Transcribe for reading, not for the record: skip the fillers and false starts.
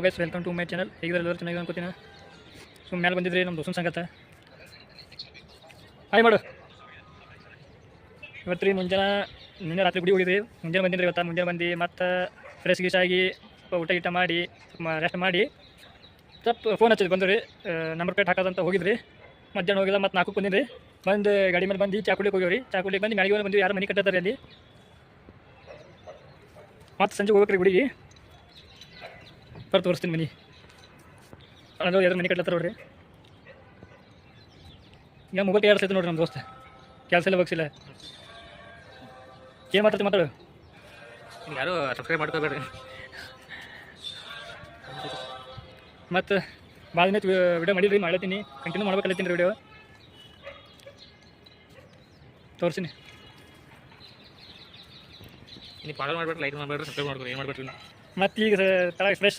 Guys welcome to my channel. ಹೇಗಿದ್ರೆ ಚೆನ್ನಾಗಿ ಅನ್ಕೋತೀನಿ. ಸುಮ್ಮನೆ ಮೇಲೆ ಬಂದಿದ್ರಿ ನಮ್ಮ ದೋಸ್ತನ ಸಂಗತ ಹಾಯ್ ಮಾಡು. ಇವತ್ತು ರೀ ನಿನ್ನೆ ರಾತ್ರಿ ಗುಡಿ ಹೋಗಿದ್ರಿ. ಮುಂಜಾನೆ ಬಂದಿದ್ರಿ. ಇವತ್ತು ಮುಂಜಾನೆ ಬಂದು ಮತ್ತು ಫ್ರೆಶ್ ಗೀಶ್ ಆಗಿ ಊಟ ಗೀಟ ಮಾಡಿ ರೆಸ್ಟ್ ಮಾಡಿ ಸ್ವಲ್ಪ ಫೋನ್ ಹಚ್ಚಿದ್ದು ಬಂದು ರೀ. ನಂಬರ್ ಪ್ಲೇಟ್ ಹಾಕೋದಂತ ಹೋಗಿದ್ರಿ. ಮಧ್ಯಾಹ್ನ ಹೋಗಿಲ್ಲ ಮತ್ತು 4ಕ್ಕೆ ಬಂದಿದ್ರಿ. ಬಂದು ಗಾಡಿ ಮೇಲೆ ಬಂದು ಚಾಕುಲಿಗೆ ಹೋಗ್ಯವ್ರಿ. ಚಾಕುಲಿಗೆ ಬಂದು ಮ್ಯಾಳಿಗೆ ಬಂದು ಯಾರು ಮನೆ ಕಟ್ಟತ್ತಾರೆ ಅಲ್ಲಿ. ಮತ್ತು ಸಂಜೆ ಹೋಗ್ಬೇಕ್ರಿ ಗುಡಿಗೆ. ತೋರಿಸ್ತೀನಿ ಮನೆ ಅದು ಯಾರು ಮನೆ ಕಟ್ಲತ್ತಾರ ನೋಡ್ರಿ. ಈಗ ಮೊಬೈಲ್ ಕೈ ಆಡ್ಸೈತೆ ನೋಡ್ರಿ ನಮ್ಮ ದೋಸ್ತ. ಕೆಲಸ ಎಲ್ಲ ಬಗ್ಸಿಲ್ಲ. ಏನು ಮಾತಾಡು ಯಾರು ಸಬ್ಸ್ಕ್ರೈಬ್ ಮಾಡ್ಕೋಬೇಡ್ರಿ. ಮತ್ತು ಭಾಳ ದಿನ ವಿಡಿಯೋ ಮಾಡಿದ್ರಿ. ಮಾಡ್ಲತ್ತೀನಿ, ಕಂಟಿನ್ಯೂ ಮಾಡ್ಬೇಕಲ್ಲತ್ತೀನಿ ರೀ ವಿಡಿಯೋ. ತೋರಿಸ್ತೀನಿ. ನೀವು ಫಾಲೋ ಮಾಡ್ಬೇಡ್ರಿ, ಲೈಕ್ ಮಾಡ್ಬೇಡ್ರಿ, ಸಬ್ಸ್ಕ್ರೈಬ್ ಮಾಡ್ಬೇಡ್ರಿ. ಏನು ಮಾಡ್ಬೇಡ್ರಿ. ಮತ್ತು ಈಗ ತಳ ಫ್ರೆಶ್